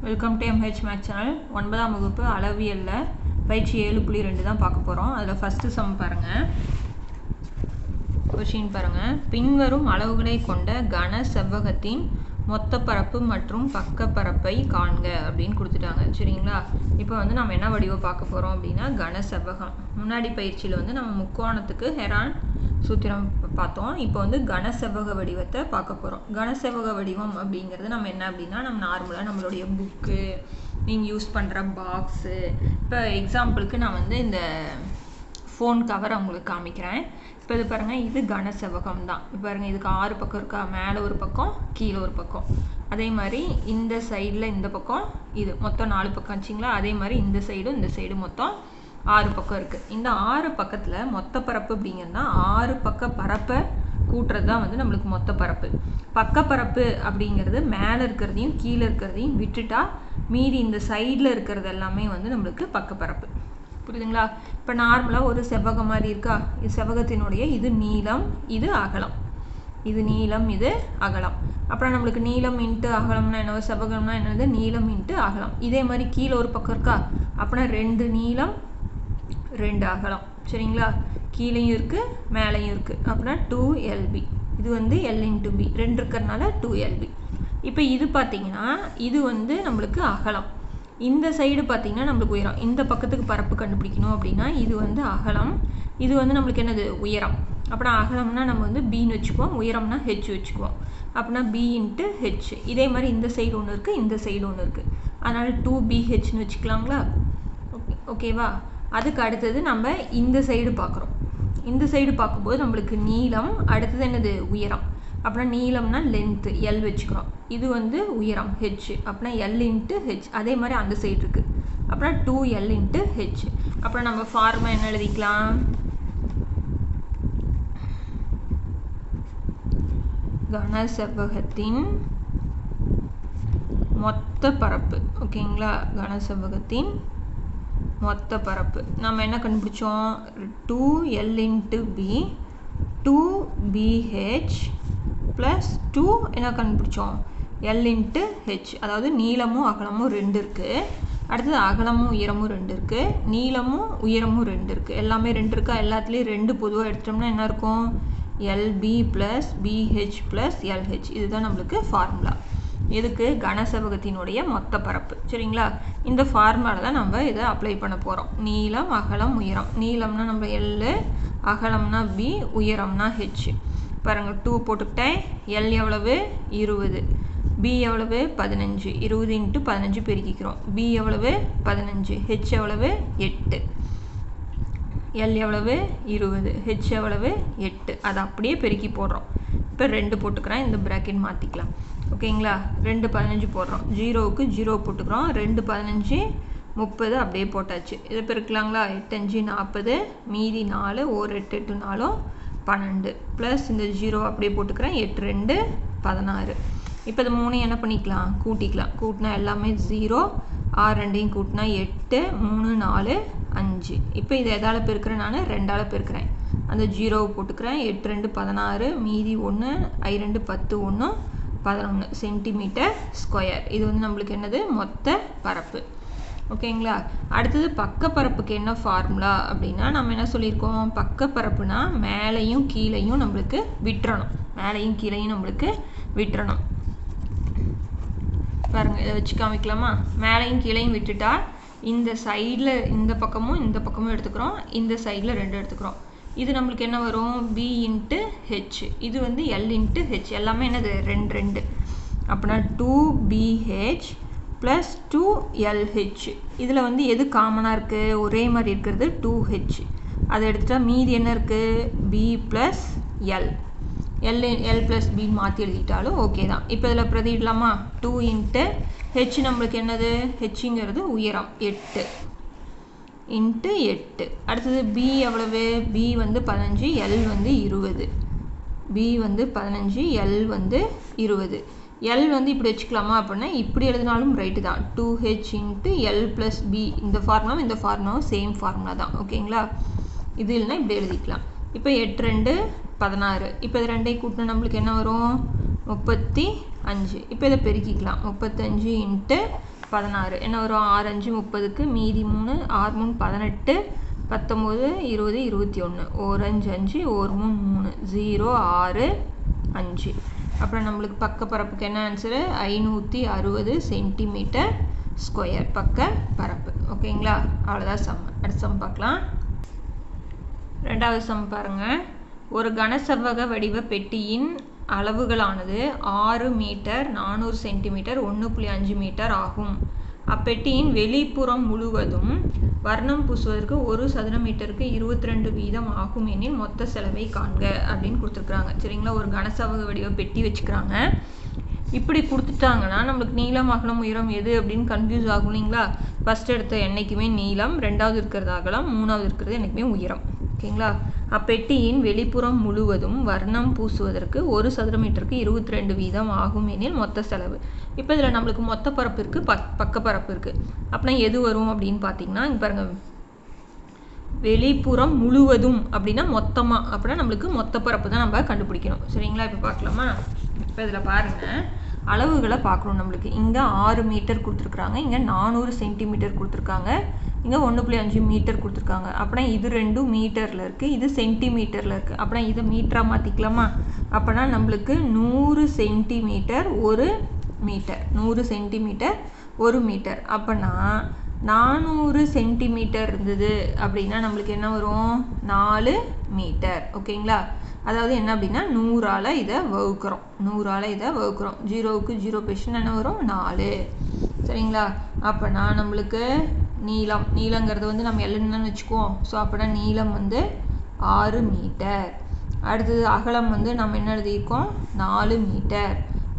Welcome to MH max channel. 9ஆம் வகுப்பு அளவியலில் பயிற்சி 7.2 தான் பார்க்க போகிறோம். அதில் ஃபஸ்ட்டு சம் பாருங்கள். கொஷின் பாருங்கள். பின்வரும் அளவுகளை கொண்ட கன செவ்வகத்தின் மொத்த பரப்பு மற்றும் பக்க பரப்பை காண்க அப்படின்னு கொடுத்துட்டாங்க. சரிங்களா? இப்போ நம்ம என்ன வடிவம் பார்க்க போகிறோம் அப்படின்னா கன செவ்வகம். முன்னாடி பயிற்சியில் நம்ம முக்கோணத்துக்கு ஹெரான் சூத்திரம் பார்த்தோம். இப்போ கன செவ்வக வடிவத்தை பார்க்க போகிறோம். கன செவ்வக வடிவம் அப்படிங்கிறது நம்ம என்ன அப்படின்னா நார்மலாக நம்மளுடைய புக்கு, நீங்கள் யூஸ் பண்ணுற பாக்ஸு, இப்போ எக்ஸாம்பிளுக்கு நான் இந்த ஃபோன் கவர் அவங்களுக்கு காமிக்கிறேன். இப்போ இது பாருங்கள், இது கன செவ்வகம் தான். இப்போ பாருங்கள், இதுக்கு 6 பக்கம் இருக்கா, மேலே ஒரு பக்கம் கீழே ஒரு பக்கம். அதே மாதிரி இந்த சைடில் இந்த பக்கம் இது மொத்தம் 4 பக்கம் வச்சிங்களா. அதே மாதிரி இந்த சைடு மொத்தம் 6 பக்கம் இருக்குது. இந்த 6 பக்கத்தில் மொத்த பரப்பு அப்படிங்கிறதுனா 6 பக்க பரப்பை கூட்டுறது தான் நம்மளுக்கு மொத்த பரப்பு. பக்கப்பரப்பு அப்படிங்கிறது மேலே இருக்கிறதையும் கீழே இருக்கிறதையும் விட்டுட்டா மீதி இந்த சைடில் இருக்கிறது எல்லாமே நம்மளுக்கு பக்கப்பரப்பு. புரியுதுங்களா? இப்போ நார்மலாக ஒரு செவ்வகம் மாதிரி இருக்கா, இது செவ்வகத்தினுடைய இது நீளம், இது அகலம். இது நீளம், இது அகலம். அப்புறம் நம்மளுக்கு நீளம் இன்ட்டு அகலம்னா என்ன, செவ்வகம்னா என்னது, நீளம் இன்ட்டு அகலம். இதே மாதிரி கீழே ஒரு பக்கம் இருக்கா, அப்படின்னா 2 நீளம் 2 அகலம். சரிங்களா? கீழேயும் இருக்குது மேலேயும் இருக்குது. அப்படின்னா 2LB. இது L இன்ட்டு B 2 இருக்கிறதுனால 2LB. இப்போ இது பார்த்தீங்கன்னா இது நம்மளுக்கு அகலம். இந்த சைடு பார்த்தீங்கன்னா நம்மளுக்கு உயரம். இந்த பக்கத்துக்கு பரப்பு கண்டுபிடிக்கணும் அப்படின்னா இது அகலம், இது நம்மளுக்கு என்னது, உயரம். அப்படின்னா அகலம்னா நம்ம பின்னு வச்சுக்குவோம், உயரம்னா H வச்சுக்குவோம். அப்படின்னா B இன்ட்டு H. இதே மாதிரி இந்த சைடு ஒன்று இருக்குது, இந்த சைடு ஒன்று இருக்குது. அதனால் 2BHன்னு வச்சுக்கலாங்களா? ஓகேவா? அதுக்கு அடுத்தது நம்ம இந்த சைடு பார்க்குறோம். இந்த சைடு பார்க்கும்போது நம்மளுக்கு நீளம், அடுத்தது என்னது, உயரம். அப்படின்னா நீளம்னா லென்த்து L வச்சுக்கிறோம். இது உயரம் H. அப்படின்னா L இன்ட்டு H. அதே மாதிரி அந்த சைடு இருக்குது. அப்படின்னா 2L இன்ட்டு H. அப்புறம் நம்ம ஃபார்மா என்ன எழுதிக்கலாம், கன செவ்வகத்தின் மொத்த பரப்பு. ஓகேங்களா? கன செவ்வகத்தின் மொத்த பரப்பு நம்ம என்ன கண்டுபிடிச்சோம், 2L into B 2BH plus 2 என்ன கண்டுபிடிச்சோம், L இன்ட்டு H. அதாவது நீளமும் அகலமும் 2 இருக்குது. அடுத்தது அகலமும் உயரமும் 2 இருக்குது. நீளமும் உயரமும் 2 இருக்குது. எல்லாமே 2 இருக்கா, எல்லாத்துலேயும் 2 பொதுவாக எடுத்துட்டோம்னா என்ன இருக்கும், LB plus BH plus LH. இதுதான் நம்மளுக்கு ஃபார்முலா. இதுக்கு கன செவ்வகத்தினுடைய மொத்த பரப்பு. சரிங்களா? இந்த ஃபார்முலாவில் தான் நம்ம இதை அப்ளை பண்ண போகிறோம். நீளம் அகலம் உயரம். நீளம்னா நம்ம L, அகலம்னா B, உயரம்னா H. பாருங்கள், 2 போட்டுக்கிட்டேன். L எவ்வளவு, 20. B எவ்வளவு, 15. 20 இன்ட்டு 15 பெருக்கிக்கிறோம். B எவ்வளவு, 15. H எவ்வளவு, 8. L எவ்வளவு, 20. H எவ்வளவு, 8. அதை அப்படியே பெருக்கி போடுறோம். இப்போ 2 போட்டுக்கிறேன், இந்த ப்ராக்கெட் மாற்றிக்கலாம். ஓகேங்களா? 2 15 போடுறோம். 0க்கு 0 போட்டுக்கிறோம். 2 15 30 அப்படியே போட்டாச்சு. இதை பெருக்கலாங்களா? 8 5 40, மீதி 4, 1 8 8 4 12 ப்ளஸ் இந்த 0 அப்படியே போட்டுக்கிறேன். 8 2 16. இப்போ இது 3 என்ன பண்ணிக்கலாம், கூட்டிக்கலாம். கூட்டினா எல்லாமே 0. 6 2 கூட்டினா 8, 3 4 5. இப்போ இதை எதால் பெருக்கிறேன், நான் 2ஆல் பெருக்கிறேன். அந்த 0 போட்டுக்கிறேன். 8 2 16, மீதி 1, I 2 10 1 11 சென்டிமீட்டர் ஸ்கொயர். இது நம்மளுக்கு என்னது, மொத்த பரப்பு. ஓகேங்களா? அடுத்தது பக்க பரப்புக்கு என்ன ஃபார்முலா அப்படின்னா நம்ம என்ன சொல்லியிருக்கோம், பக்க பரப்புனா மேலேயும் கீழையும் நம்மளுக்கு விட்டுறணும். மேலேயும் கீழையும் நம்மளுக்கு விட்டுறணும். பாருங்கள், இதை வச்சு காமிக்கலாமா? மேலேயும் கீழையும் விட்டுட்டா இந்த சைடில் இந்த பக்கமும் எடுத்துக்கிறோம், இந்த சைடில் 2 எடுத்துக்கிறோம். இது நம்மளுக்கு என்ன வரும், B இன்ட்டு H. இது L இன்ட்டு H. எல்லாமே என்னது, 2 2. அப்படின்னா 2BH ப்ளஸ் 2LH. இதில் எது காமனாக இருக்குது, ஒரே மாதிரி இருக்கிறது 2H. அதை எடுத்துட்டா மீதி என்ன இருக்குது, B plus L. L plus B மாற்றி எழுதிட்டாலும் ஓகே தான். இப்போ இதில் பிரதிடலாமா, 2 இன்ட்டு H நம்மளுக்கு என்னது, Hங்கிறது உயரம் 8 இன்ட்டு 8. அடுத்தது B எவ்வளவு, B 15, L 20. B 15, L 20. L இப்படி வச்சுக்கலாமா அப்படின்னா இப்படி எழுதினாலும் ரைட்டு தான். 2H into L plus B. இந்த ஃபார்முலாவும் சேம் ஃபார்முலா தான். ஓகேங்களா? இது இல்லைனா இப்படி எழுதிக்கலாம். இப்போ 8 2 16. இப்போ இது 2ஐயும் கூட்டினா நம்மளுக்கு என்ன வரும், 35. இப்போ இதை பெருக்கிக்கலாம். 35 இன்ட்டு 16 என்ன வரும் 6 5 30க்கு மீதி 3 6 3 18 19 20 21 ஒரு 5 5 ஒரு 3 0 6 5 அப்புறம் நம்மளுக்கு பக்க பரப்புக்கு என்ன ஆன்சர் 560 சென்டிமீட்டர் ஸ்கொயர் பக்க பரப்பு ஓகேங்களா அவ்வளவுதான் சம் அடுத்த சம் பார்க்கலாம் இரண்டாவது சம் பாருங்க ஒரு கனசெவ்வக வடிவ பெட்டியின் அளவுகளானது 6 மீட்டர் 400 சென்டிமீட்டர் 1.5 மீட்டர் ஆகும் அப்பெட்டியின் வெளிப்புறம் முழுவதும் வர்ணம் பூசுவதற்கு 1 சதுர மீட்டருக்கு 22 வீதம் ஆகும் எனில் மொத்த செலவை காண்க அப்படின்னு கொடுத்துருக்காங்க சரிங்களா ஒரு கனசெவ்வக வடிவ பெட்டி வச்சுக்கிறாங்க இப்படி கொடுத்துட்டாங்கன்னா நம்மளுக்கு நீளம் அகலம் உயரம் எது அப்படின்னு கன்ஃபியூஸ் ஆகும் இல்லைங்களா ஃபர்ஸ்ட் எடுத்த என்னைக்குமே நீளம் ரெண்டாவது இருக்கிறது அகலம் மூணாவது இருக்கிறது என்னைக்குமே உயரம் ஓகேங்களா அப்பெட்டியின் வெளிப்புறம் முழுவதும் வர்ணம் பூசுவதற்கு 1 சதுர மீட்டருக்கு 22 வீதம் ஆகும் எனில் மொத்த செலவு இப்போ இதில் நம்மளுக்கு மொத்த பரப்பு இருக்கு பக்க பரப்பு இருக்கு அப்படின்னா எது வரும் அப்படின்னு பார்த்தீங்கன்னா இங்க பாருங்க வெளிப்புறம் முழுவதும் அப்படின்னா மொத்தமா அப்படின்னா நம்மளுக்கு மொத்த பரப்பு தான் நம்ம கண்டுபிடிக்கணும் சரிங்களா இப்போ பார்க்கலாமா இப்போ இதில் பாருங்க அளவுகளை பார்க்கணும் நம்மளுக்கு இங்கே 6 மீட்டர் கொடுத்துருக்காங்க இங்கே 400 சென்டிமீட்டர் கொடுத்துருக்காங்க இங்கே 1.5 மீட்டர் கொடுத்துருக்காங்க அப்படின்னா இது ரெண்டும் மீட்டரில் இருக்குது இது சென்டிமீட்டரில் இருக்குது அப்படின்னா இதை மீட்டராக மாற்றிக்கலாமா அப்படின்னா நம்மளுக்கு 100 சென்டிமீட்டர் ஒரு மீட்டர் 100 சென்டிமீட்டர் ஒரு மீட்டர் அப்படின்னா 400 சென்டிமீட்டர் இருந்தது அப்படின்னா நம்மளுக்கு என்ன வரும் 4 மீட்டர் ஓகேங்களா அதாவது என்ன அப்படின்னா 100ஆல் இதை வகுக்கிறோம் 100ஆல் இதை வகுக்கிறோம் 0க்கு 0 பேஷன் என்ன வரும் 4 சரிங்களா அப்போனா நம்மளுக்கு நீளங்கிறது வந்து நம்ம எல்லுன்னு வச்சுக்குவோம் ஸோ அப்படின்னா நீளம் வந்து 6 மீட்டர் அடுத்தது அகலம் வந்து நம்ம என்ன எழுதியிருக்கோம் 4 மீட்டர்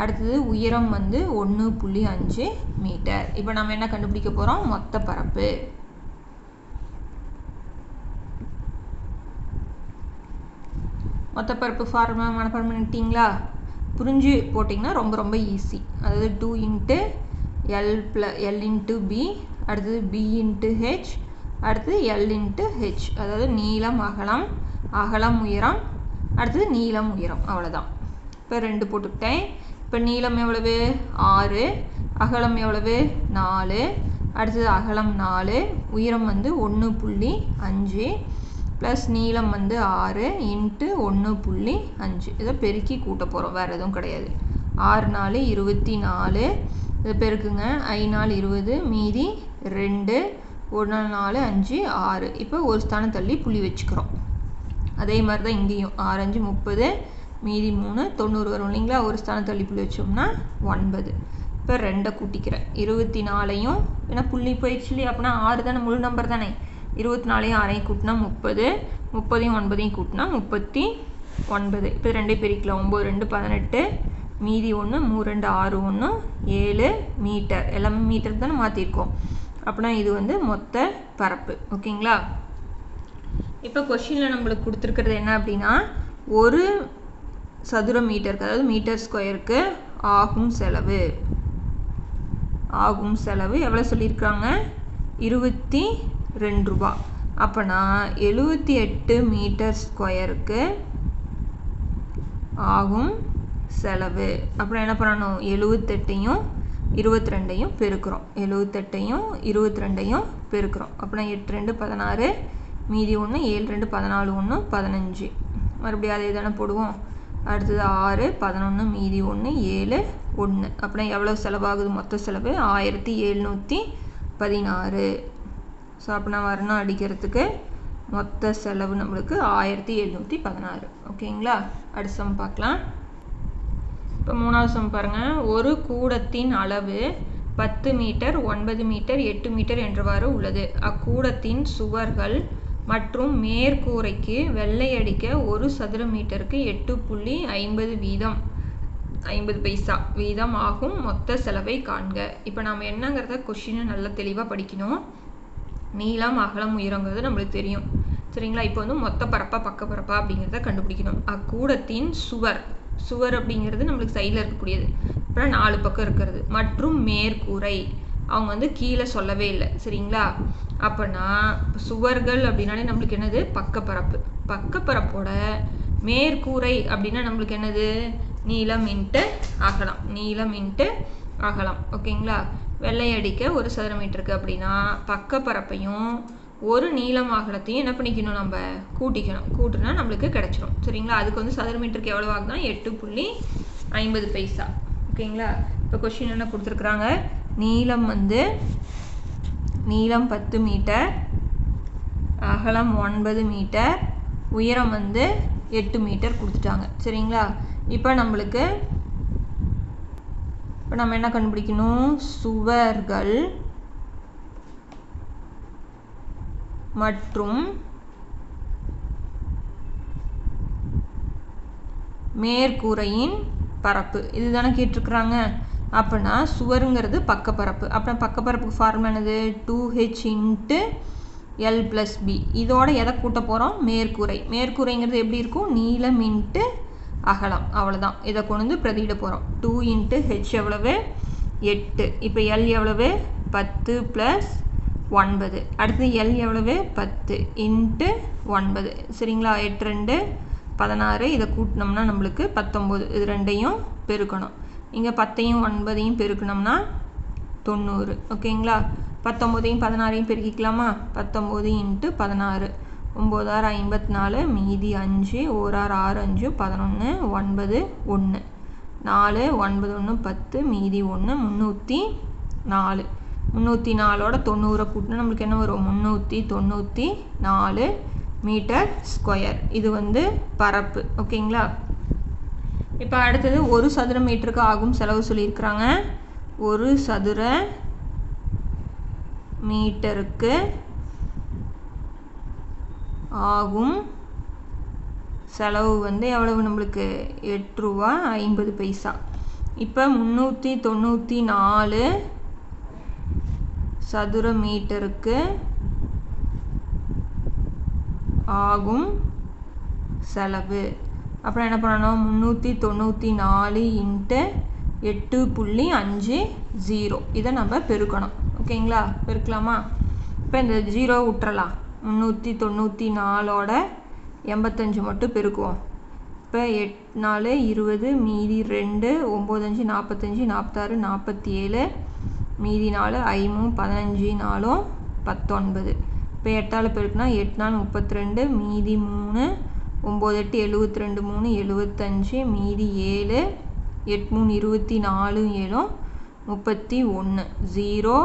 அடுத்தது உயரம் வந்து 1.5 மீட்டர் இப்போ நம்ம என்ன கண்டுபிடிக்க போகிறோம் மொத்த பரப்பு மொத்த பரப்பு ஃபார்முலா மனப்பாடம் பண்ணிட்டீங்களா புரிஞ்சு போட்டிங்கன்னா ரொம்ப ரொம்ப ஈஸி அதாவது 2 × L × B அடுத்தது B × H அடுத்தது L × H அதாவது நீளம் அகலம் உயரம் அடுத்தது நீளம் உயரம் அவ்வளோதான் இப்போ 2 போட்டுக்கிட்டேன் இப்போ நீளம் எவ்வளவு 6 அகலம் எவ்வளவு 4 அடுத்தது அகலம் 4 உயரம் வந்து 1.5 ப்ளஸ் நீளம் வந்து 6 × 1.5 இதை பெருக்கி கூட்ட போகிறோம் வேறு எதுவும் கிடையாது 6 4 24 இதை பெருக்குங்க 5 4 20 மீதி 2 1 4 5 6 இப்போ ஒரு ஸ்தானம் தள்ளி புள்ளி வச்சுக்கிறோம் அதே மாதிரி தான் இங்கேயும் 6 5 30 மீதி 3 90 வரும் இல்லைங்களா ஒரு ஸ்தானம் தள்ளி புள்ளி வச்சோம்னா 9 இப்போ 2 கூட்டிக்கிறேன் 24ஐயும் ஏன்னா புள்ளி போயிடுச்சு இல்லையா அப்படின்னா 6 தானே முழு நம்பர் தானே 24ஐயும் 6ஐயும் கூட்டினா 30 30ஐயும் 9ஐயும் கூட்டினா 39 இப்போ 2 பெருக்கலாம் 9 2 18 மீதி 1 3 2 6 1 7 மீட்டர் எல்லாமே மீட்டர் தானே மாற்றிருக்கோம் அப்படின்னா இது வந்து மொத்த பரப்பு ஓகேங்களா இப்போ கொஸ்டினில் நம்மளுக்கு கொடுத்துருக்கிறது என்ன அப்படின்னா ஒரு சதுர மீட்டருக்கு அதாவது மீட்டர் ஸ்கொயருக்கு ஆகும் செலவு எவ்வளோ சொல்லியிருக்காங்க 22 ரூபா அப்போனா 78 மீட்டர் ஸ்கொயருக்கு ஆகும் செலவு அப்புறம் என்ன பண்ணணும் 78ஐயும் 22ஐயும் பெருக்கிறோம் 78ஐயும் 22ஐயும் பெருக்கிறோம் அப்புறம் 8 2 16 மீதி 1 7 2 14 1 15 மறுபடியும் அதே தானே போடுவோம் அடுத்தது 6 11 மீதி 1 7 1 அப்புறம் எவ்வளோ செலவாகுது மொத்த செலவு 1716 ஸோ அப்படின்னா வர்ணம் அடிக்கிறதுக்கு மொத்த செலவு நம்மளுக்கு 1716 ஓகேங்களா அடுத்த சம் பார்க்கலாம் இப்போ மூணாவது சம் பாருங்கள் ஒரு கூடத்தின் அளவு 10 மீட்டர் 9 மீட்டர் 8 மீட்டர் என்றவாறு உள்ளது அக்கூடத்தின் சுவர்கள் மற்றும் மேற்கூரைக்கு வெள்ளை அடிக்க 1 சதுர மீட்டருக்கு 8.50 வீதம் 50 பைசா வீதம் ஆகும் மொத்த செலவை காண்க இப்போ நம்ம என்னங்கிறத கொஸ்டினை நல்லா தெளிவாக படிக்கணும் நீளம் அகலம் உயரங்கிறது நம்மளுக்கு தெரியும் சரிங்களா இப்போ வந்து மொத்த பரப்பா பக்க பரப்பா அப்படிங்கிறத கண்டுபிடிக்கணும் அக்கூடத்தின் சுவர் அப்படிங்கிறது நம்மளுக்கு சைடில் இருக்கக்கூடியது அப்புறம் 4 பக்கம் இருக்கிறது மற்றும் மேற்கூரை அவங்க வந்து கீழே சொல்லவே இல்லை சரிங்களா அப்போனா சுவர்கள் அப்படின்னாலே நம்மளுக்கு என்னது பக்கப்பரப்போட மேற்கூரை அப்படின்னா நம்மளுக்கு என்னது நீளம் இன்ட்டு அகலம் ஓகேங்களா வெள்ளை அடிக்க 1 சதுர மீட்டருக்கு அப்படின்னா பக்கப்பரப்பையும் ஒரு நீளம் அகலத்தையும் என்ன பண்ணிக்கணும், நம்ம கூட்டிக்கணும். கூட்டுனா நம்மளுக்கு கிடைச்சிரும். சரிங்களா? அதுக்கு வந்து சதுர மீட்டருக்கு எவ்வளோ ஆகுதுன்னா 8.50 பைசா. ஓகேங்களா? இப்போ கொஸ்டின் என்ன கொடுத்துருக்குறாங்க, நீளம் 10 மீட்டர், அகலம் 9 மீட்டர், உயரம் வந்து 8 மீட்டர் கொடுத்துட்டாங்க. சரிங்களா? இப்போ நம்ம என்ன கண்டுபிடிக்கணும், சுவர்கள் மற்றும் மேற்கூரையின் பரப்பு இதுதானே கேட்டிருக்கிறாங்க. அப்படின்னா சுவருங்கிறது பக்கப்பரப்பு. அப்புறம் பக்கப்பரப்புக்கு ஃபார்முலா என்னது, 2h × l+b. இதோட எதை கூட்ட போகிறோம், மேற்கூரைங்கிறது எப்படி இருக்கும், நீளம் × அகலம். அவ்வளோதான். இதை கொண்டு வந்து பிரதியிட போகிறோம். 2 × h எவ்வளவு, 8. இப்போ l எவ்வளவு, 10 + 9. அடுத்து l எவ்வளவு, 10 × 9. சரிங்களா? 8 2 16. இதை கூட்டினோம்னா நம்மளுக்கு 19. இது ரெண்டையும் பெருக்கணும். இங்கே 10ஐயும் 9ஐயும் பெருக்கணும்னா 90. ஓகேங்களா? 19ஐயும் 16ஐயும் பெருக்கிக்கலாமா, 19 × 16. 9 6 54, மீதி 5, 1 6 6 5 11, 9 1, 4 9 1 10, மீதி 1, 304. 304ஓட 90 கூட்டினா நம்மளுக்கு என்ன வரும், 394 மீட்டர் ஸ்கொயர். இது வந்து பரப்பு. ஓகேங்களா? இப்போ அடுத்தது 1 சதுர மீட்டருக்கு ஆகும் செலவு சொல்லியிருக்கிறாங்க. 1 சதுர மீட்டருக்கு ஆகும் செலவு வந்து எவ்வளவு, நம்மளுக்கு 8 ரூபா 50 பைசா. இப்போ 394 சதுர மீட்டருக்கு ஆகும் செலவு. அப்புறம் என்ன பண்ணணும், 394 × 8.50. இதை நம்ம பெருக்கணும். ஓகேங்களா? பெருக்கலாமா? இப்போ இந்த 0 விட்டுறலாம். 394ஓட 85 மட்டும் பெருக்குவோம். இப்போ 8 4 20, மீதி 2, 9 5 45, 46 47, மீதி 4, 5 15 4 19. இப்போ 8ஆல் பெருக்குனா 8 4 32, மீதி 3, 9 8 72 3 75, மீதி 7, 8 3 24 7 31, 0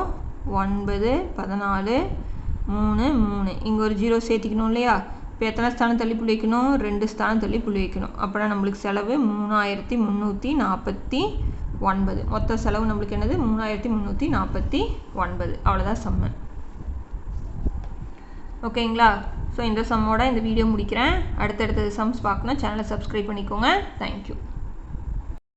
9 14 3 3. இங்கே ஒரு 0 சேர்த்திக்கணும் இல்லையா? இப்போ எத்தனை ஸ்தானம் தள்ளி புள்ளி வைக்கணும், 2 ஸ்தானம் தள்ளி புள்ளி வைக்கணும். அப்புறம் நம்மளுக்கு செலவு 3349. மொத்த செலவு நம்மளுக்கு என்னது, 3349. அவ்வளோதான் சம்மு. ஓகேங்களா? ஸோ இந்த சம்மோட இந்த வீடியோ முடிக்கிறேன். அடுத்தடுத்த சம்ஸ் பார்க்கணும், சேனலை சப்ஸ்கிரைப் பண்ணிக்கோங்க. தேங்க்யூ.